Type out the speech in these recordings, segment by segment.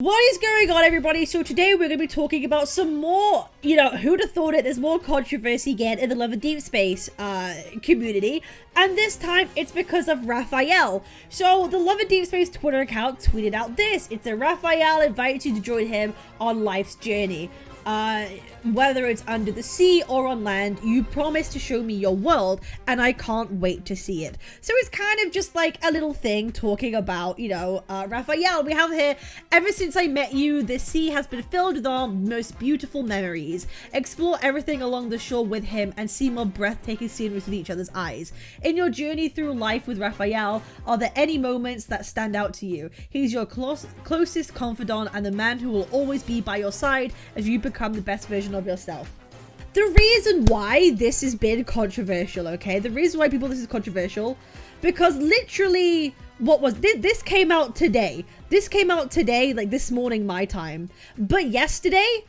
What is going on, everybody? So today we're going to be talking about some more, who'd have thought it, there's more controversy again in the Love and Deepspace community, and this time it's because of Rafayel. So the Love and Deepspace Twitter account tweeted out this. It's a Rafayel invites you to join him on life's journey. Whether it's under the sea or on land, you promise to show me your world, and I can't wait to see it. So it's kind of just like a little thing talking about, Rafayel. We have here, ever since I met you, the sea has been filled with our most beautiful memories. Explore everything along the shore with him and see more breathtaking sceneries with each other's eyes. In your journey through life with Rafayel, are there any moments that stand out to you? He's your closest confidant and the man who will always be by your side as you become the best version of yourself. The reason why this has been controversial, okay? The reason why this is controversial, because literally, this came out today. This came out today, like this morning, my time. But yesterday,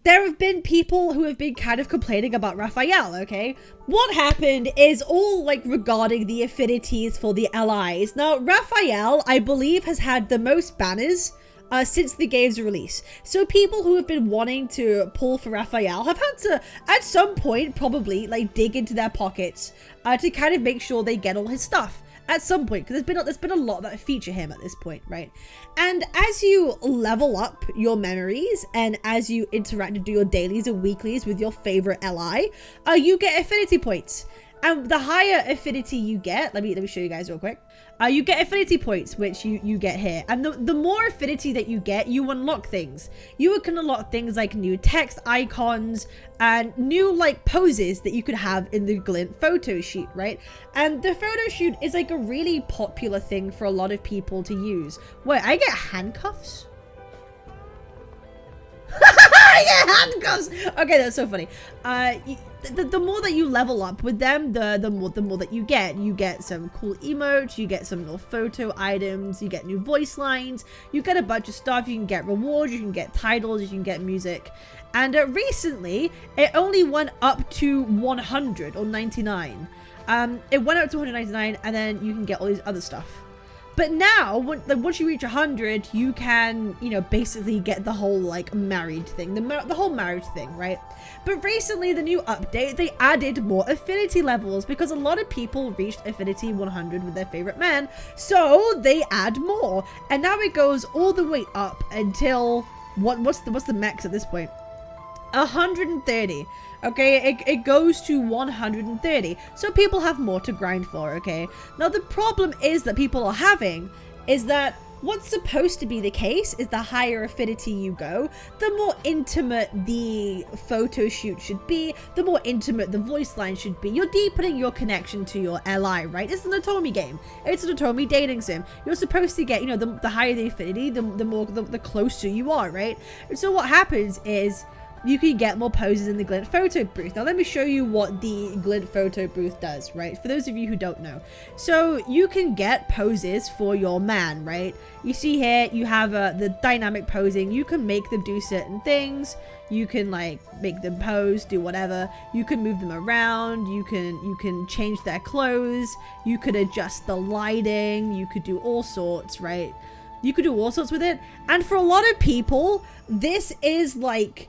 there have been people who have been kind of complaining about Rafayel, okay? What happened is all like regarding the affinities for the allies. Now, Rafayel, I believe, has had the most banners since the game's release. So people who have been wanting to pull for Rafayel have had to, at some point, probably like dig into their pockets to kind of make sure they get all his stuff at some point, because there's been a lot that feature him at this point, right? And as you level up your memories and as you interact and do your dailies and weeklies with your favorite ally, you get affinity points. And the higher affinity you get, let me show you guys real quick. You get affinity points, which you get here. And the more affinity that you get, you unlock things. You can unlock things like new text icons and new like poses that you could have in the Glint photo shoot, right? And the photo shoot is like a really popular thing for a lot of people to use. Wait, I get handcuffs? I get handcuffs! Okay, that's so funny. The more that you level up with them, the more that you get some cool emotes, you get some more photo items, you get new voice lines, you get a bunch of stuff. You can get rewards, you can get titles, you can get music. And recently it only went up to 100 or 99. It went up to 199, and then you can get all these other stuff. But now, once you reach 100, you can, basically get the whole, like, married thing. The whole marriage thing, right? But recently, the new update, they added more affinity levels because a lot of people reached affinity 100 with their favorite man. So, they add more. And now it goes all the way up until, what's the max at this point? 130. Okay, it goes to 130, so people have more to grind for, okay? Now the problem is that people are having is that what's supposed to be the case is the higher affinity you go, the more intimate the photo shoot should be, the more intimate the voice line should be. You're deepening your connection to your ally, right? It's an Atomi game. It's an Atomi dating sim. You're supposed to get, the higher the affinity, the closer you are, right? And so what happens is you can get more poses in the Glint photo booth. Now let me show you what the Glint photo booth does, right? For those of you who don't know. So you can get poses for your man, right? You see here, you have the dynamic posing. You can make them do certain things. You can like make them pose, do whatever. You can move them around. You can change their clothes. You could adjust the lighting. You could do all sorts, right? You could do all sorts with it. And for a lot of people, this is like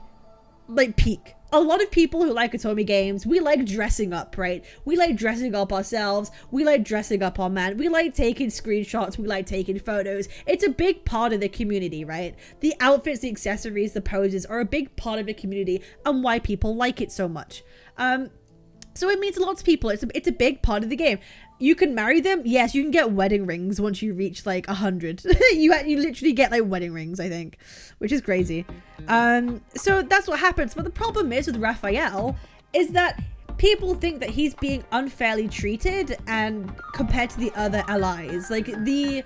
peak. A lot of people who like Atomi games, we like dressing up, right? We like dressing up ourselves. We like dressing up our man. We like taking screenshots. We like taking photos. It's a big part of the community, right? The outfits, the accessories, the poses are a big part of the community and why people like it so much. So it means a lot to people. It's a big part of the game. You can marry them. Yes, you can get wedding rings once you reach like 100. you literally get like wedding rings, I think, which is crazy. So that's what happens. But the problem is with Rafayel is that people think that he's being unfairly treated and compared to the other allies. Like the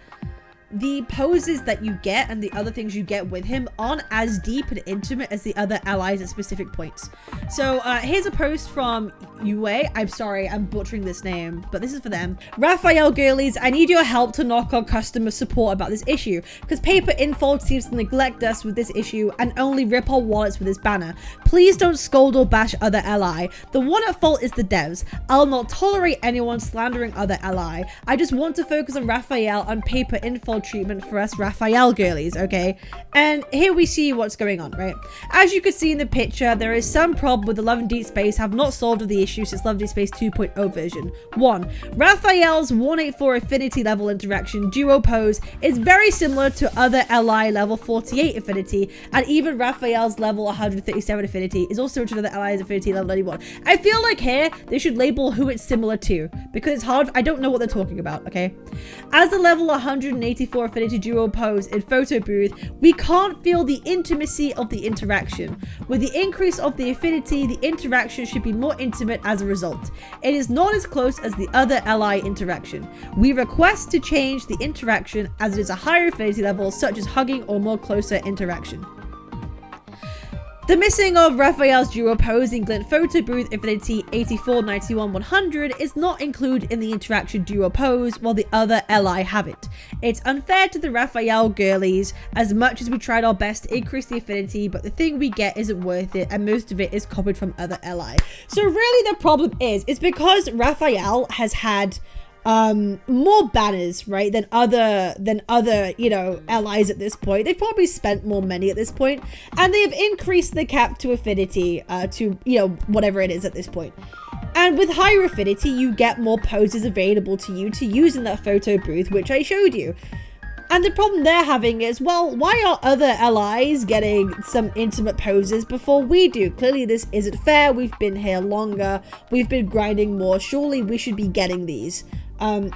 poses that you get and the other things you get with him aren't as deep and intimate as the other allies at specific points. So here's a post from Yue. I'm sorry, I'm butchering this name, but this is for them. Rafayel girlies, I need your help to knock on customer support about this issue, because Paper Infold seems to neglect us with this issue and only rip our wallets with this banner. Please don't scold or bash other ally. The one at fault is the devs. I'll not tolerate anyone slandering other ally. I just want to focus on Rafayel and Paper Infold treatment for us Rafayel girlies, okay? And here we see what's going on, right? As you can see in the picture, there is some problem with the Love and Deepspace have not solved the issue since Love and Deepspace 2.0 version. 1. Rafayel's 184 affinity level interaction duo pose is very similar to other LI level 48 affinity, and even Rafayel's level 137 affinity is also to another LI's affinity level 91. I feel like here they should label who it's similar to, because it's hard. I don't know what they're talking about, okay? As the level 184 affinity duo pose in photo booth, we can't feel the intimacy of the interaction. With the increase of the affinity, the interaction should be more intimate as a result. It is not as close as the other LI interaction. We request to change the interaction as it is a higher affinity level, such as hugging or more closer interaction. The missing of Rafayel's duo pose in Glint photo booth affinity 84, 91, 100 is not included in the interaction duo pose, while the other LI have it. It's unfair to the Rafayel girlies, as much as we tried our best to increase the affinity, but the thing we get isn't worth it, and most of it is copied from other LI. So really the problem is because Rafayel has had more banners, right, than other you know, LIs at this point. They've probably spent more money at this point, and they've increased the cap to affinity to, you know, whatever it is at this point. And with higher affinity, you get more poses available to you to use in that photo booth, which I showed you. And the problem they're having is, well, why are other LIs getting some intimate poses before we do? Clearly this isn't fair. We've been here longer, we've been grinding more, surely we should be getting these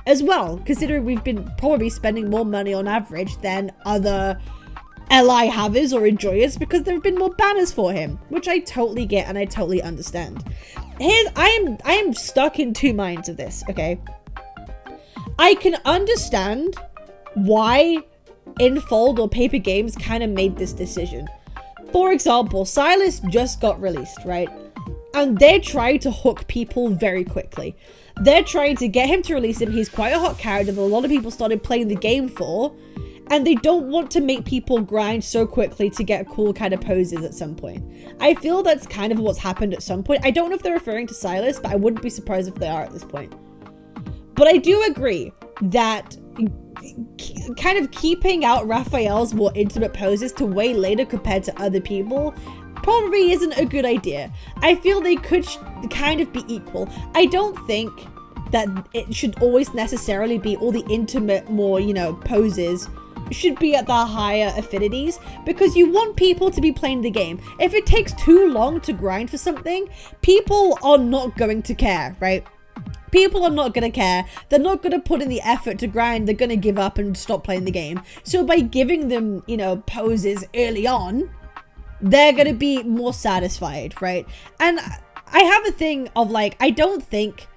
as well, considering we've been probably spending more money on average than other LI havers or enjoyers, because there have been more banners for him, which I totally get and I totally understand. I am stuck in two minds of this, okay? I can understand why Infold or Paper Games kind of made this decision. For example, Sylus just got released, right? And they're trying to hook people very quickly. They're trying to get him to release him. He's quite a hot character that a lot of people started playing the game for, and they don't want to make people grind so quickly to get cool kind of poses at some point. I feel that's kind of what's happened at some point. I don't know if they're referring to Sylus, but I wouldn't be surprised if they are at this point. But I do agree that kind of keeping out Rafayel's more intimate poses to way later compared to other people probably isn't a good idea. I feel they could kind of be equal. I don't think that it should always necessarily be all the intimate, more, you know, poses should be at the higher affinities, because you want people to be playing the game. If it takes too long to grind for something, people are not going to care, right? People are not going to care. They're not going to put in the effort to grind. They're going to give up and stop playing the game. So by giving them, you know, poses early on, they're going to be more satisfied, right? And I have a thing of, like, I don't think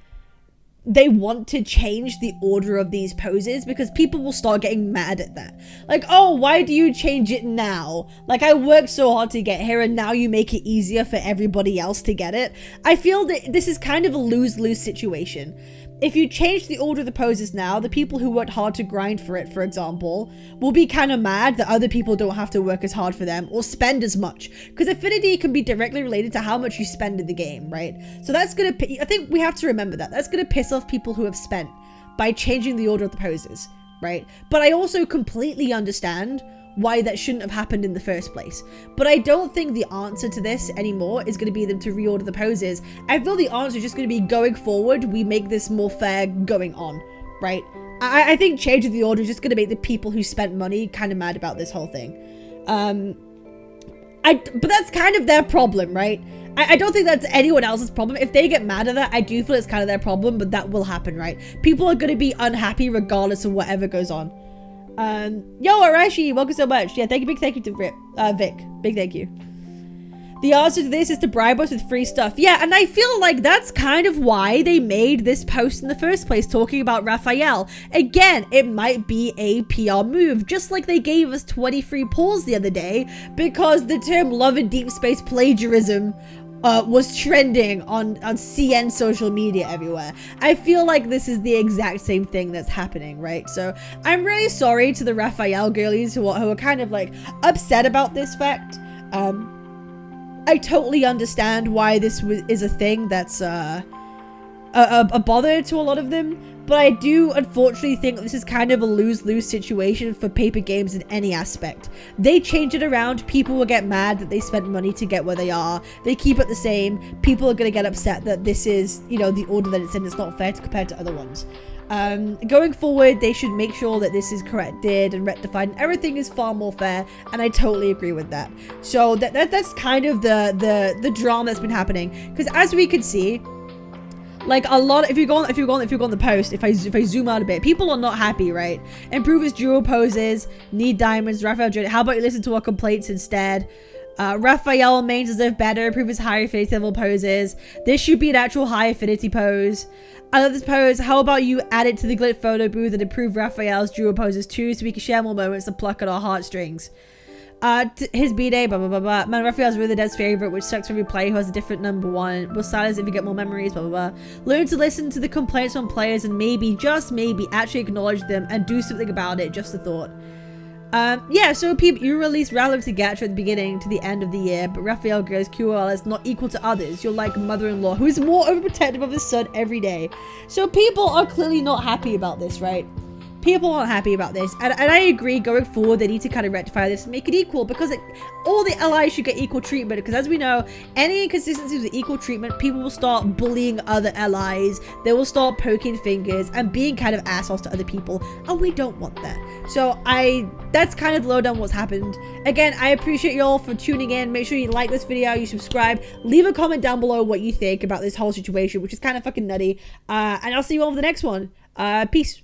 they want to change the order of these poses, because people will start getting mad at that. Like, oh, why do you change it now? Like, I worked so hard to get here and now you make it easier for everybody else to get it. I feel that this is kind of a lose-lose situation. If you change the order of the poses now, the people who worked hard to grind for it, for example, will be kind of mad that other people don't have to work as hard for them or spend as much. Because affinity can be directly related to how much you spend in the game, right? So that's going to, I think we have to remember that. That's going to piss off people who have spent by changing the order of the poses, right? But I also completely understand why that shouldn't have happened in the first place. But I don't think the answer to this anymore is going to be them to reorder the poses. I feel the answer is just going to be, going forward, we make this more fair going on, right? I think changing the order is just going to make the people who spent money kind of mad about this whole thing. But that's kind of their problem, right? I don't think that's anyone else's problem. If they get mad at that, I do feel it's kind of their problem, but that will happen, right? People are going to be unhappy regardless of whatever goes on. Yo, Arashi, welcome so much. Yeah, big thank you to Vic. Big thank you. The answer to this is to bribe us with free stuff. Yeah, and I feel like that's kind of why they made this post in the first place, talking about Rafayel. Again, it might be a PR move, just like they gave us 20 free pulls the other day, because the term Love and Deepspace plagiarism was trending on CN social media everywhere. I feel like this is the exact same thing that's happening, right? So I'm really sorry to the Rafayel girlies who are kind of like upset about this fact. I totally understand why this is a thing that's a bother to a lot of them, but I do unfortunately think this is kind of a lose-lose situation for paper games in any aspect. They change it around, people will get mad that they spent money to get where they are. They keep it the same, people are going to get upset that this is, you know, the order that it's in. It's not fair to compare to other ones. Going forward, they should make sure that this is corrected and rectified and everything is far more fair, and I totally agree with that. So that's kind of the drama that's been happening, because as we could see, like a lot, if you go on the post, if I zoom out a bit, people are not happy, right? Improve his dual poses, need diamonds, Rafayel, how about you listen to our complaints instead? Rafayel mains deserve better, improve his high affinity level poses. This should be an actual high affinity pose. I love this pose. How about you add it to the Glit photo booth and improve Rafayel's dual poses too, so we can share more moments to pluck at our heartstrings. His B-Day, blah, blah, blah, blah. Man, Rafayel's really Dead's favorite, which sucks for every player who has a different number one. Will silence if you get more memories, blah, blah, blah. Learn to listen to the complaints from players and maybe, just maybe, actually acknowledge them and do something about it. Just a thought. Yeah, so people, you release Rafayel Gacha at the beginning to the end of the year, but Rafayel grows QOL is not equal to others. You're like mother-in-law who is more overprotective of his son every day. So people are clearly not happy about this, right? People aren't happy about this, and I agree, going forward they need to kind of rectify this and make it equal, because all the allies should get equal treatment, because as we know, any inconsistencies with equal treatment, people will start bullying other allies, they will start poking fingers and being kind of assholes to other people, and we don't want that. So that's kind of low down what's happened. Again, I appreciate you all for tuning in. Make sure you like this video, you subscribe, leave a comment down below what you think about this whole situation, which is kind of fucking nutty, and I'll see you all for the next one. Peace.